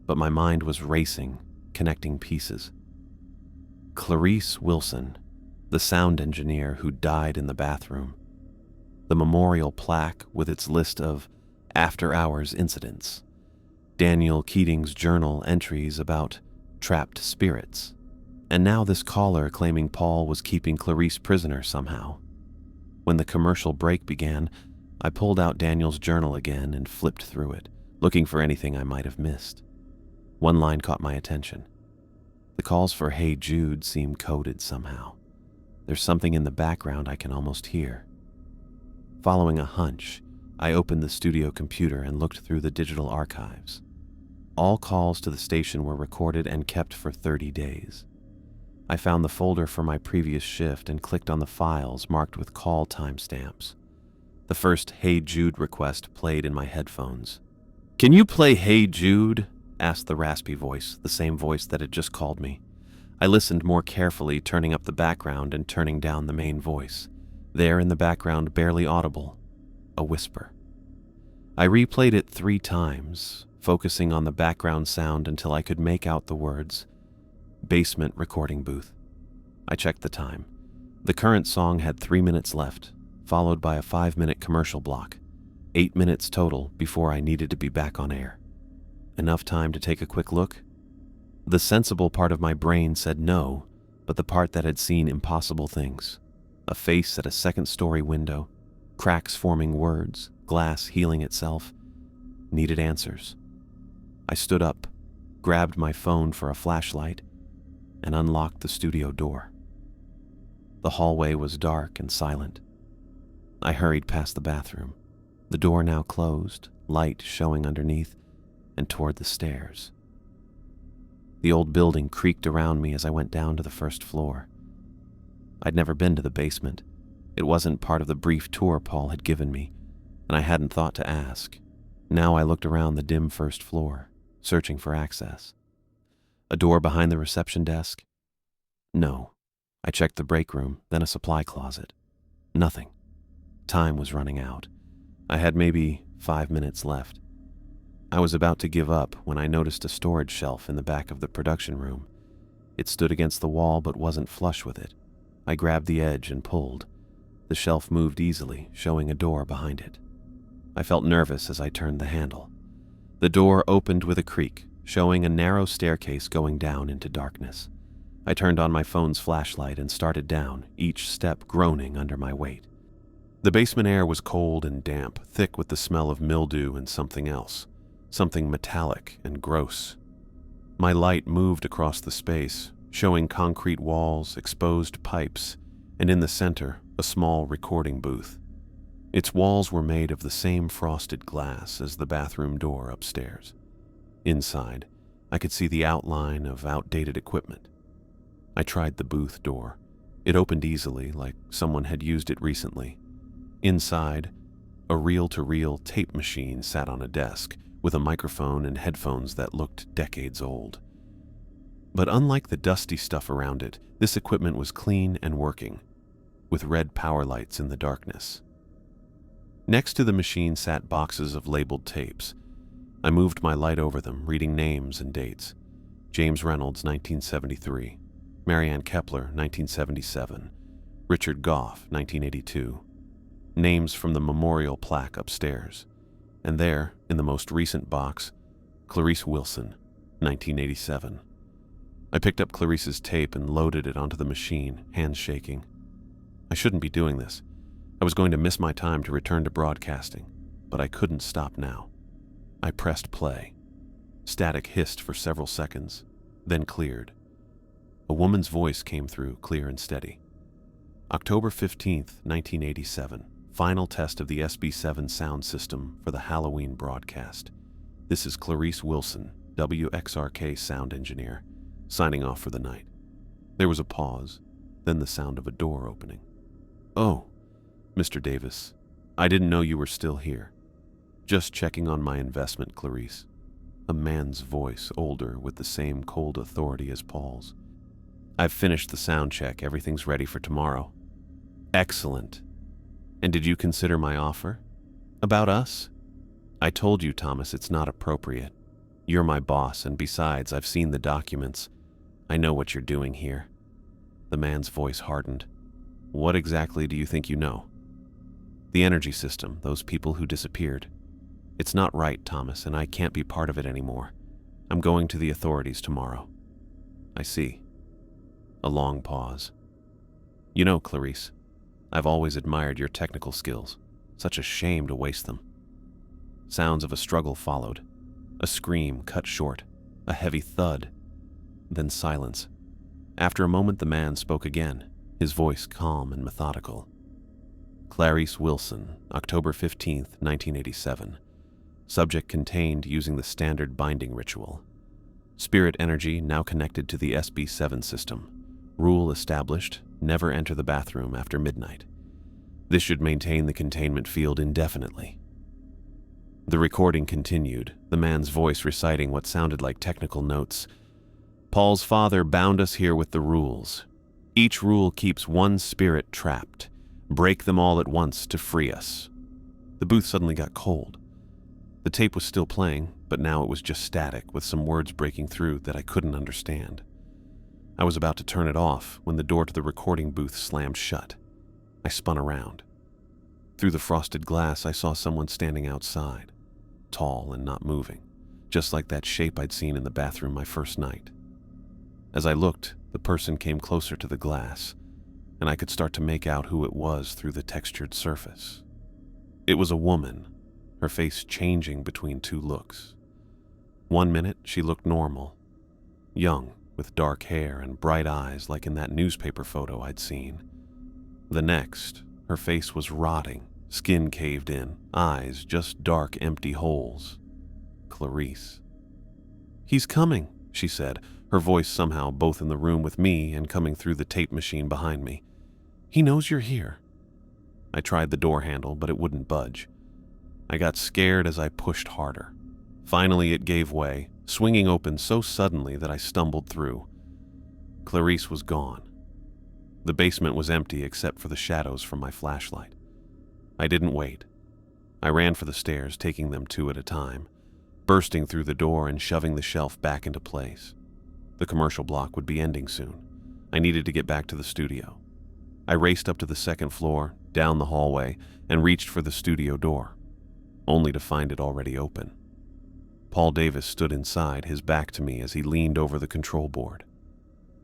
But my mind was racing, connecting pieces. Clarice Wilson, the sound engineer who died in the bathroom. The memorial plaque with its list of after-hours incidents. Daniel Keating's journal entries about trapped spirits. And now this caller claiming Paul was keeping Clarice prisoner somehow. When the commercial break began, I pulled out Daniel's journal again and flipped through it, looking for anything I might have missed. One line caught my attention. The calls for "Hey Jude" seem coded somehow. There's something in the background I can almost hear. Following a hunch, I opened the studio computer and looked through the digital archives. All calls to the station were recorded and kept for 30 days. I found the folder for my previous shift and clicked on the files marked with call timestamps. The first "Hey Jude" request played in my headphones. "Can you play 'Hey Jude'?" asked the raspy voice, the same voice that had just called me. I listened more carefully, turning up the background and turning down the main voice. There in the background, barely audible, a whisper. I replayed it 3 times, focusing on the background sound until I could make out the words, "Basement recording booth." I checked the time. The current song had 3 minutes left, followed by a 5-minute commercial block. 8 minutes total before I needed to be back on air. Enough time to take a quick look? The sensible part of my brain said no, but the part that had seen impossible things. A face at a second-story window, cracks forming words, glass healing itself, needed answers. I stood up, grabbed my phone for a flashlight, and unlocked the studio door. The hallway was dark and silent. I hurried past the bathroom, the door now closed, light showing underneath, and toward the stairs. The old building creaked around me as I went down to the first floor. I'd never been to the basement. It wasn't part of the brief tour Paul had given me, and I hadn't thought to ask. Now I looked around the dim first floor, searching for access. A door behind the reception desk? No. I checked the break room, then a supply closet. Nothing. Time was running out. I had maybe 5 minutes left. I was about to give up when I noticed a storage shelf in the back of the production room. It stood against the wall but wasn't flush with it. I grabbed the edge and pulled. The shelf moved easily, showing a door behind it. I felt nervous as I turned the handle. The door opened with a creak, showing a narrow staircase going down into darkness. I turned on my phone's flashlight and started down, each step groaning under my weight. The basement air was cold and damp, thick with the smell of mildew and something else, something metallic and gross. My light moved across the space, showing concrete walls, exposed pipes, and in the center, a small recording booth. Its walls were made of the same frosted glass as the bathroom door upstairs. Inside, I could see the outline of outdated equipment. I tried the booth door. It opened easily, like someone had used it recently. Inside, a reel-to-reel tape machine sat on a desk, with a microphone and headphones that looked decades old. But unlike the dusty stuff around it, this equipment was clean and working, with red power lights in the darkness. Next to the machine sat boxes of labeled tapes. I moved my light over them, reading names and dates. James Reynolds, 1973. Marianne Kepler, 1977. Richard Goff, 1982. Names from the memorial plaque upstairs. And there, in the most recent box, Clarice Wilson, 1987. I picked up Clarice's tape and loaded it onto the machine, hands shaking. I shouldn't be doing this. I was going to miss my time to return to broadcasting, but I couldn't stop now. I pressed play. Static hissed for several seconds, then cleared. A woman's voice came through, clear and steady. October 15th, 1987. Final test of the SB7 sound system for the Halloween broadcast. This is Clarice Wilson, WXRK sound engineer, signing off for the night. There was a pause, then the sound of a door opening. Oh, Mr. Davis, I didn't know you were still here. Just checking on my investment, Clarice. A man's voice, older, with the same cold authority as Paul's. I've finished the sound check. Everything's ready for tomorrow. Excellent. And did you consider my offer? About us? I told you, Thomas, it's not appropriate. You're my boss, and besides, I've seen the documents. I know what you're doing here. The man's voice hardened. What exactly do you think you know? The energy system, those people who disappeared. It's not right, Thomas, and I can't be part of it anymore. I'm going to the authorities tomorrow. I see. A long pause. You know, Clarice, I've always admired your technical skills. Such a shame to waste them. Sounds of a struggle followed. A scream cut short. A heavy thud. Then silence. After a moment, the man spoke again, his voice calm and methodical. Clarice Wilson, October 15th, 1987. Subject contained using the standard binding ritual. Spirit energy now connected to the SB7 system. Rule established, never enter the bathroom after midnight. This should maintain the containment field indefinitely. The recording continued, the man's voice reciting what sounded like technical notes. Paul's father bound us here with the rules. Each rule keeps one spirit trapped. Break them all at once to free us. The booth suddenly got cold. The tape was still playing, but now it was just static with some words breaking through that I couldn't understand. I was about to turn it off when the door to the recording booth slammed shut. I spun around. Through the frosted glass, I saw someone standing outside, tall and not moving, just like that shape I'd seen in the bathroom my first night. As I looked, the person came closer to the glass, and I could start to make out who it was through the textured surface. It was a woman, her face changing between two looks. 1 minute, she looked normal, young, with dark hair and bright eyes like in that newspaper photo I'd seen. The next, her face was rotting, skin caved in, eyes just dark, empty holes. Clarice. He's coming, she said, her voice somehow both in the room with me and coming through the tape machine behind me. He knows you're here. I tried the door handle, but it wouldn't budge. I got scared as I pushed harder. Finally, it gave way, swinging open so suddenly that I stumbled through. Clarice was gone. The basement was empty except for the shadows from my flashlight. I didn't wait. I ran for the stairs, taking them two at a time, bursting through the door and shoving the shelf back into place. The commercial block would be ending soon. I needed to get back to the studio. I raced up to the second floor, down the hallway, and reached for the studio door, only to find it already open. Paul Davis stood inside, his back to me as he leaned over the control board.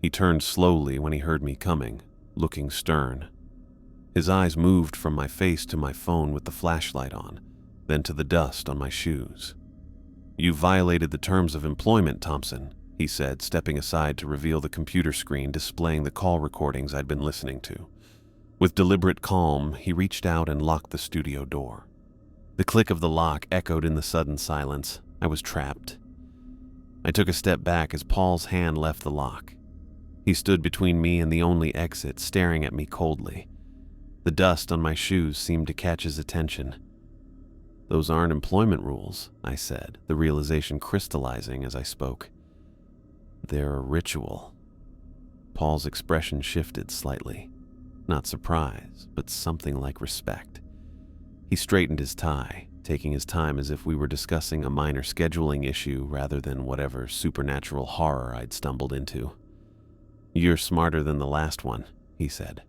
He turned slowly when he heard me coming, looking stern. His eyes moved from my face to my phone with the flashlight on, then to the dust on my shoes. "You violated the terms of employment, Thompson," he said, stepping aside to reveal the computer screen displaying the call recordings I'd been listening to. With deliberate calm, he reached out and locked the studio door. The click of the lock echoed in the sudden silence. I was trapped. I took a step back as Paul's hand left the lock. He stood between me and the only exit, staring at me coldly. The dust on my shoes seemed to catch his attention. "Those aren't employment rules," I said, the realization crystallizing as I spoke. "They're a ritual." Paul's expression shifted slightly. Not surprise, but something like respect. He straightened his tie, taking his time as if we were discussing a minor scheduling issue rather than whatever supernatural horror I'd stumbled into. "You're smarter than the last one," he said.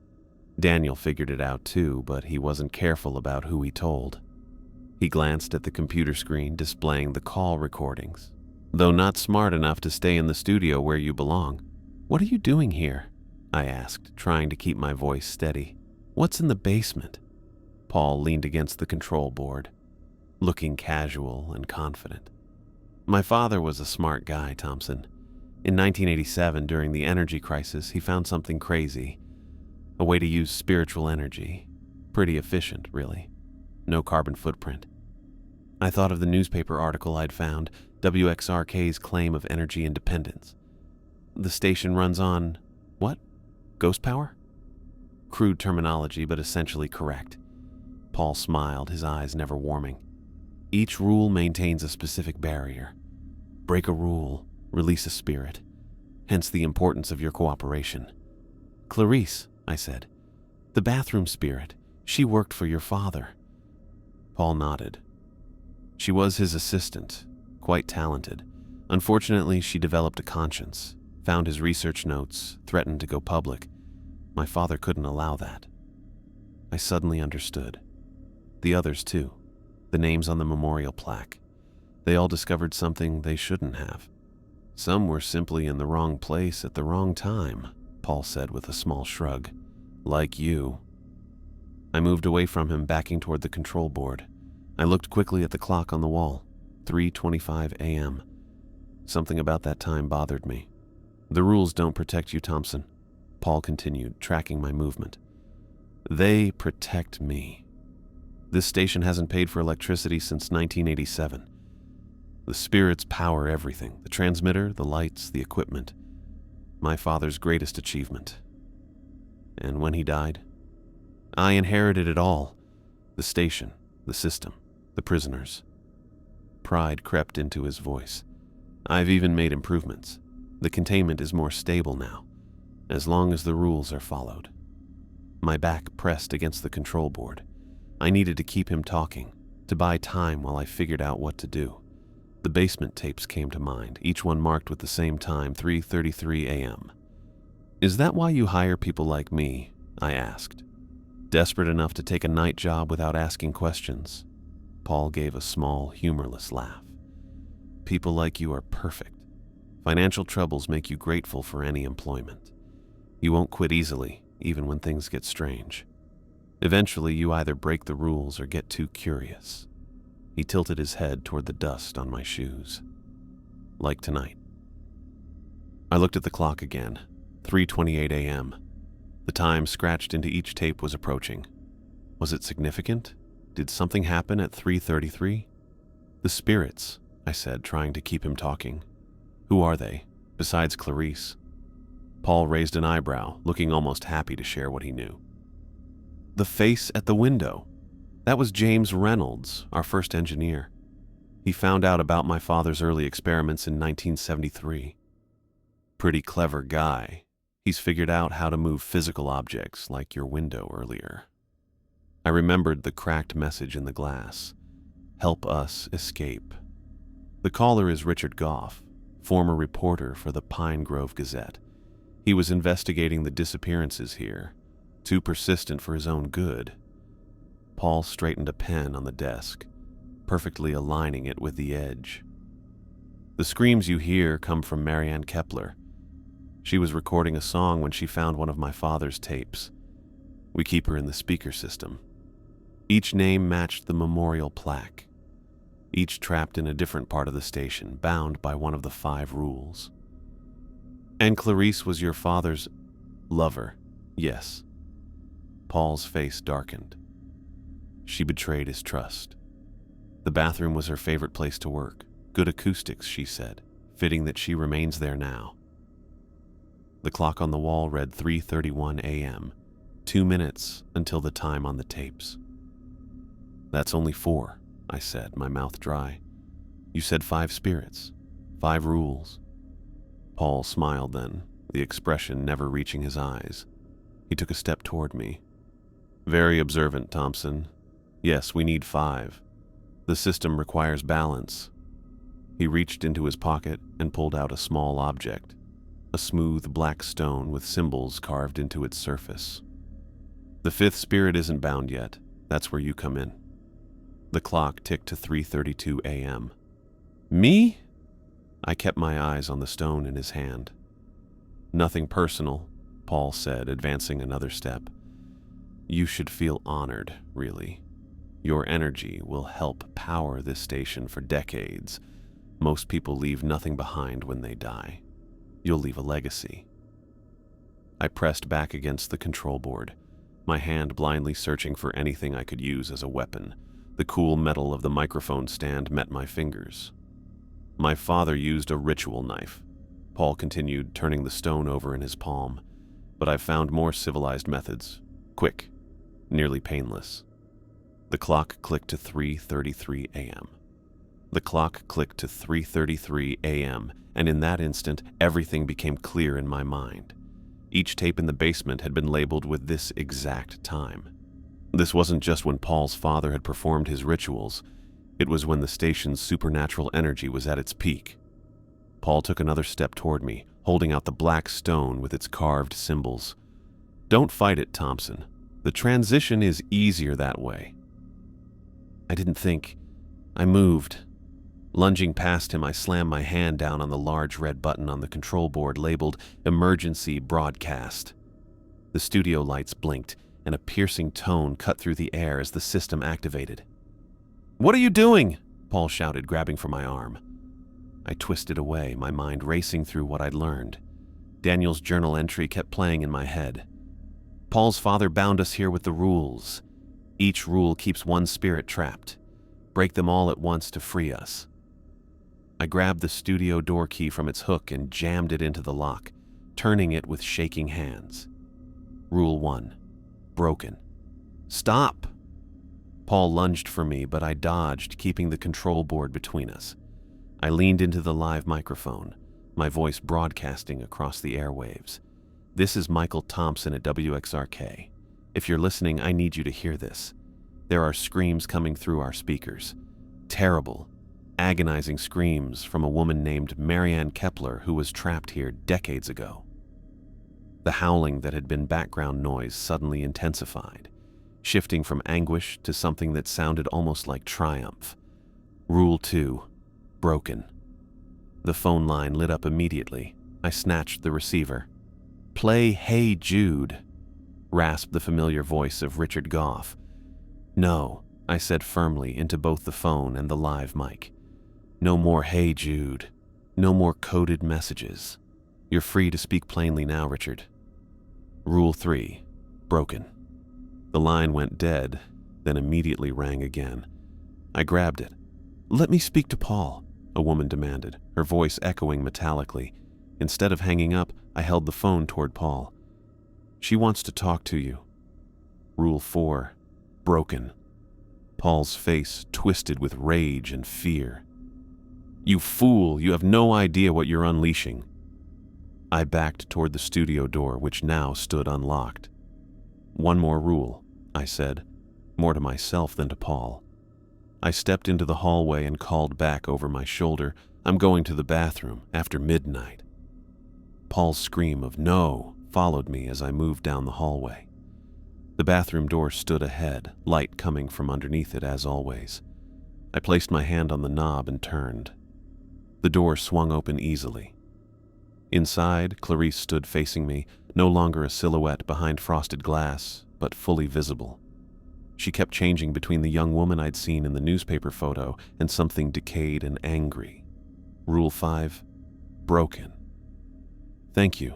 Daniel figured it out too, but he wasn't careful about who he told. He glanced at the computer screen displaying the call recordings. "Though not smart enough to stay in the studio where you belong. What are you doing here?" I asked, trying to keep my voice steady. "What's in the basement?" Paul leaned against the control board, looking casual and confident. "My father was a smart guy, Thompson. In 1987, during the energy crisis, he found something crazy. A way to use spiritual energy. Pretty efficient, really. No carbon footprint. I thought of the newspaper article I'd found, WXRK's claim of energy independence. The station runs on, what? Ghost power? Crude terminology, but essentially correct." Paul smiled, his eyes never warming. "Each rule maintains a specific barrier. Break a rule, release a spirit. Hence the importance of your cooperation." "Clarice," I said. "The bathroom spirit. She worked for your father." Paul nodded. "She was his assistant, quite talented. Unfortunately, she developed a conscience, found his research notes, threatened to go public. My father couldn't allow that." I suddenly understood. The others too. The names on the memorial plaque. They all discovered something they shouldn't have. "Some were simply in the wrong place at the wrong time," Paul said with a small shrug. "Like you." I moved away from him, backing toward the control board. I looked quickly at the clock on the wall. 3:25 a.m. Something about that time bothered me. "The rules don't protect you, Thompson," Paul continued, tracking my movement. "They protect me. This station hasn't paid for electricity since 1987. The spirits power everything, the transmitter, the lights, the equipment. My father's greatest achievement. And when he died, I inherited it all. The station, the system, the prisoners." Pride crept into his voice. "I've even made improvements. The containment is more stable now, as long as the rules are followed." My back pressed against the control board. I needed to keep him talking, to buy time while I figured out what to do. The basement tapes came to mind, each one marked with the same time, 3:33 a.m. "Is that why you hire people like me?" I asked. "Desperate enough to take a night job without asking questions?" Paul gave a small, humorless laugh. "People like you are perfect. Financial troubles make you grateful for any employment. You won't quit easily, even when things get strange. Eventually, you either break the rules or get too curious." He tilted his head toward the dust on my shoes. "Like tonight." I looked at the clock again. 3:28 a.m. The time scratched into each tape was approaching. Was it significant? Did something happen at 3:33? "The spirits," I said, trying to keep him talking. "Who are they, besides Clarice?" Paul raised an eyebrow, looking almost happy to share what he knew. "The face at the window. That was James Reynolds, our first engineer. He found out about my father's early experiments in 1973. Pretty clever guy. He's figured out how to move physical objects like your window earlier. I remembered the cracked message in the glass. Help us escape. The caller is Richard Goff, former reporter for the Pine Grove Gazette. He was investigating the disappearances here, too persistent for his own good. Paul straightened a pen on the desk, perfectly aligning it with the edge. The screams you hear come from Marianne Kepler. She was recording a song when she found one of my father's tapes. We keep her in the speaker system. Each name matched the memorial plaque, each trapped in a different part of the station, bound by one of the 5 rules. And Clarice was your father's lover, yes. Paul's face darkened. She betrayed his trust. The bathroom was her favorite place to work. Good acoustics, she said, fitting that she remains there now. The clock on the wall read 3:31 a.m., 2 minutes until the time on the tapes. That's only 4, I said, my mouth dry. You said 5 spirits, 5 rules. Paul smiled then, the expression never reaching his eyes. He took a step toward me. Very observant, Thompson. Yes, we need 5. The system requires balance. He reached into his pocket and pulled out a small object, a smooth black stone with symbols carved into its surface. The 5th spirit isn't bound yet. That's where you come in. The clock ticked to 3:32 a.m. Me? I kept my eyes on the stone in his hand. Nothing personal, Paul said, advancing another step. You should feel honored, really. Your energy will help power this station for decades. Most people leave nothing behind when they die. You'll leave a legacy. I pressed back against the control board, my hand blindly searching for anything I could use as a weapon. The cool metal of the microphone stand met my fingers. My father used a ritual knife, Paul continued, turning the stone over in his palm. But I've found more civilized methods. Quick, nearly painless. The clock clicked to 3:33 a.m. The clock clicked to 3:33 a.m., and in that instant, everything became clear in my mind. Each tape in the basement had been labeled with this exact time. This wasn't just when Paul's father had performed his rituals. It was when the station's supernatural energy was at its peak. Paul took another step toward me, holding out the black stone with its carved symbols. Don't fight it, Thompson. The transition is easier that way. I didn't think. I moved. Lunging past him, I slammed my hand down on the large red button on the control board labeled Emergency Broadcast. The studio lights blinked, and a piercing tone cut through the air as the system activated. "What are you doing?" Paul shouted, grabbing for my arm. I twisted away, my mind racing through what I'd learned. Daniel's journal entry kept playing in my head. Paul's father bound us here with the rules. Each rule keeps one spirit trapped. Break them all at once to free us. I grabbed the studio door key from its hook and jammed it into the lock, turning it with shaking hands. Rule 1. Broken. Stop! Paul lunged for me, but I dodged, keeping the control board between us. I leaned into the live microphone, my voice broadcasting across the airwaves. This is Michael Thompson at WXRK. If you're listening, I need you to hear this. There are screams coming through our speakers. Terrible, agonizing screams from a woman named Marianne Kepler who was trapped here decades ago. The howling that had been background noise suddenly intensified, shifting from anguish to something that sounded almost like triumph. Rule 2. Broken. The phone line lit up immediately. I snatched the receiver. "Play Hey Jude," rasped the familiar voice of Richard Goff. "No," I said firmly into both the phone and the live mic. "No more Hey Jude. No more coded messages. You're free to speak plainly now, Richard." Rule 3. Broken. The line went dead, then immediately rang again. I grabbed it. "Let me speak to Paul," a woman demanded, her voice echoing metallically. Instead of hanging up, I held the phone toward Paul. "She wants to talk to you." Rule 4. Broken. Paul's face twisted with rage and fear. "You fool, you have no idea what you're unleashing." I backed toward the studio door, which now stood unlocked. "One more rule," I said, more to myself than to Paul. I stepped into the hallway and called back over my shoulder, "I'm going to the bathroom after midnight." Paul's scream of "no" followed me as I moved down the hallway. The bathroom door stood ahead, light coming from underneath it as always. I placed my hand on the knob and turned. The door swung open easily. Inside, Clarice stood facing me, no longer a silhouette behind frosted glass, but fully visible. She kept changing between the young woman I'd seen in the newspaper photo and something decayed and angry. Rule 5, broken. "Thank you,"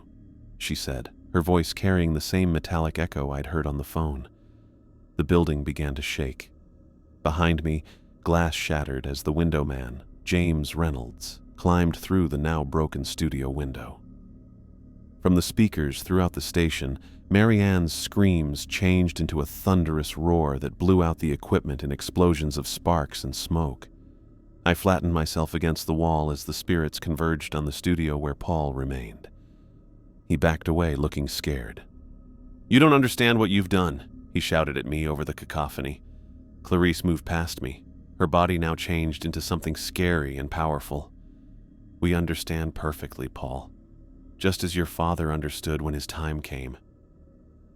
she said, her voice carrying the same metallic echo I'd heard on the phone. The building began to shake. Behind me, glass shattered as the window man, James Reynolds, climbed through the now broken studio window. From the speakers throughout the station, Mary Ann's screams changed into a thunderous roar that blew out the equipment in explosions of sparks and smoke. I flattened myself against the wall as the spirits converged on the studio where Paul remained. He backed away, looking scared. "You don't understand what you've done," he shouted at me over the cacophony. Clarice moved past me, her body now changed into something scary and powerful. "We understand perfectly, Paul. Just as your father understood when his time came."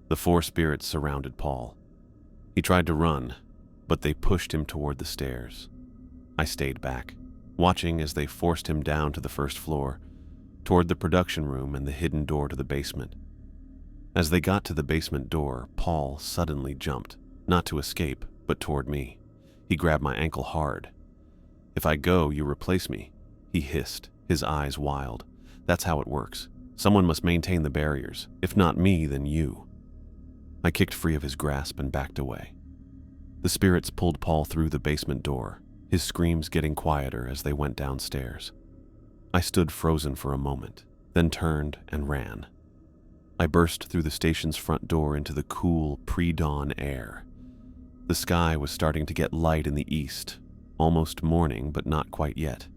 The 4 spirits surrounded Paul. He tried to run, but they pushed him toward the stairs. I stayed back, watching as they forced him down to the first floor, toward the production room and the hidden door to the basement. As they got to the basement door, Paul suddenly jumped, not to escape, but toward me. He grabbed my ankle hard. "If I go, you replace me," he hissed, his eyes wild. "That's how it works. Someone must maintain the barriers. If not me, then you." I kicked free of his grasp and backed away. The spirits pulled Paul through the basement door, his screams getting quieter as they went downstairs. I stood frozen for a moment, then turned and ran. I burst through the station's front door into the cool, pre-dawn air. The sky was starting to get light in the east, almost morning, but not quite yet.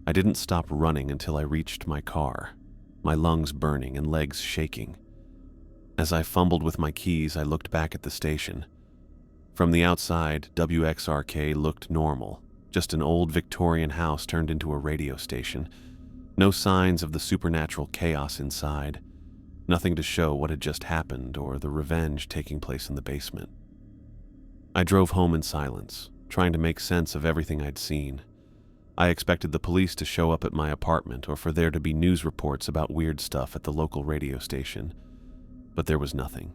I didn't stop running until I reached my car, my lungs burning and legs shaking. As I fumbled with my keys, I looked back at the station. From the outside, WXRK looked normal, just an old Victorian house turned into a radio station. No signs of the supernatural chaos inside, nothing to show what had just happened or the revenge taking place in the basement. I drove home in silence, trying to make sense of everything I'd seen. I expected the police to show up at my apartment or for there to be news reports about weird stuff at the local radio station. But there was nothing.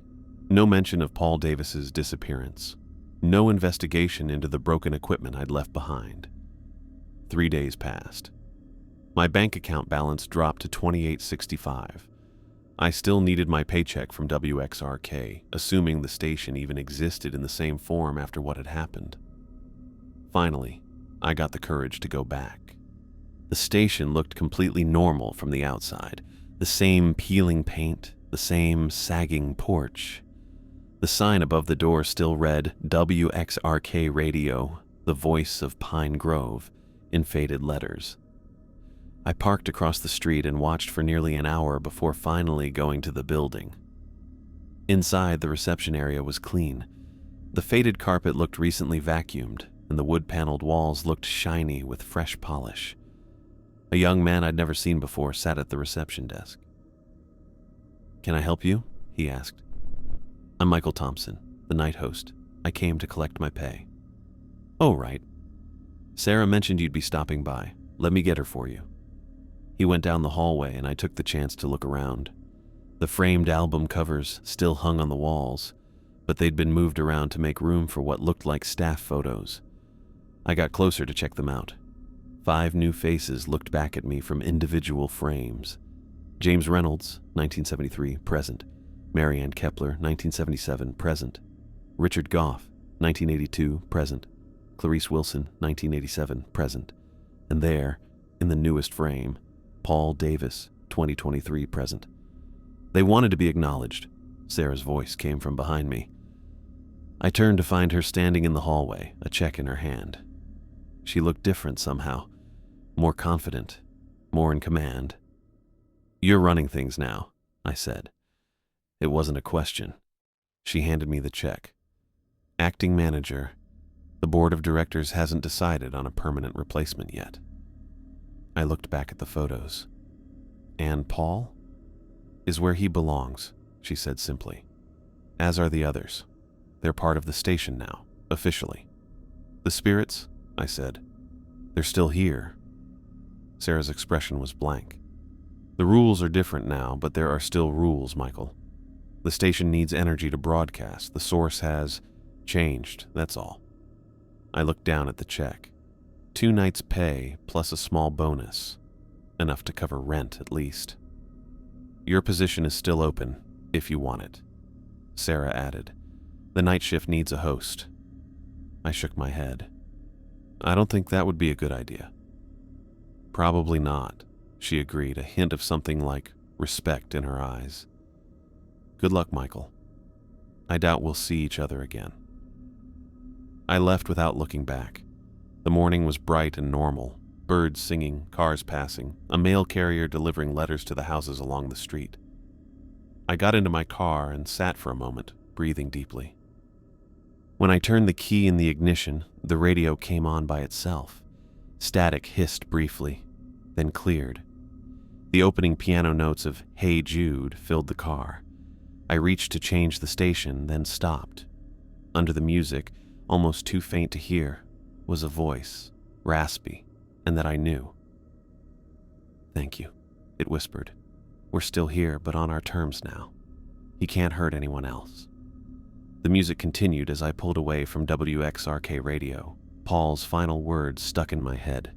No mention of Paul Davis's disappearance. No investigation into the broken equipment I'd left behind. 3 days passed. My bank account balance dropped to $28.65. I still needed my paycheck from WXRK, assuming the station even existed in the same form after what had happened. Finally, I got the courage to go back. The station looked completely normal from the outside. The same peeling paint, the same sagging porch. The sign above the door still read WXRK Radio, the voice of Pine Grove, in faded letters. I parked across the street and watched for nearly an hour before finally going to the building. Inside, the reception area was clean. The faded carpet looked recently vacuumed, and the wood-paneled walls looked shiny with fresh polish. A young man I'd never seen before sat at the reception desk. "Can I help you?" he asked. "I'm Michael Thompson, the night host. I came to collect my pay." "Oh, right. Sarah mentioned you'd be stopping by. Let me get her for you." He went down the hallway and I took the chance to look around. The framed album covers still hung on the walls, but they'd been moved around to make room for what looked like staff photos. I got closer to check them out. 5 new faces looked back at me from individual frames. James Reynolds, 1973, present. Mary Ann Kepler, 1977, present. Richard Goff, 1982, present. Clarice Wilson, 1987, present. And there, in the newest frame, Paul Davis, 2023, present. They wanted to be acknowledged. Sarah's voice came from behind me. I turned to find her standing in the hallway, a check in her hand. She looked different somehow, more confident, more in command. "You're running things now," I said. It wasn't a question. She handed me the check. "Acting manager. The board of directors hasn't decided on a permanent replacement yet." I looked back at the photos. "And Paul is where he belongs," she said simply. "As are the others. They're part of the station now, officially." "The spirits?" I said. "They're still here." Sarah's expression was blank. "The rules are different now, but there are still rules, Michael. The station needs energy to broadcast. The source has changed, that's all." I looked down at the check. 2 nights' pay plus a small bonus. Enough to cover rent, at least. "Your position is still open, if you want it," Sarah added. "The night shift needs a host." I shook my head. "I don't think that would be a good idea." "Probably not," she agreed, a hint of something like respect in her eyes. "Good luck, Michael. I doubt we'll see each other again." I left without looking back. The morning was bright and normal. Birds singing, cars passing, a mail carrier delivering letters to the houses along the street. I got into my car and sat for a moment, breathing deeply. When I turned the key in the ignition, the radio came on by itself. Static hissed briefly, then cleared. The opening piano notes of "Hey Jude" filled the car. I reached to change the station, then stopped. Under the music, almost too faint to hear, was a voice, raspy, and that I knew. "Thank you," it whispered. "We're still here, but on our terms now. He can't hurt anyone else." The music continued as I pulled away from WXRK radio. Paul's final words stuck in my head.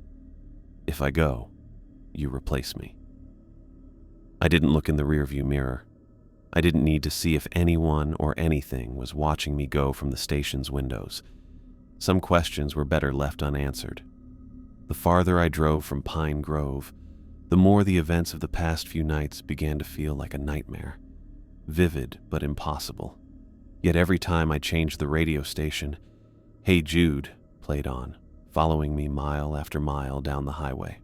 "If I go, you replace me." I didn't look in the rearview mirror. I didn't need to see if anyone or anything was watching me go from the station's windows. Some questions were better left unanswered. The farther I drove from Pine Grove, the more the events of the past few nights began to feel like a nightmare. Vivid but impossible. Yet every time I changed the radio station, "Hey Jude" played on, following me mile after mile down the highway.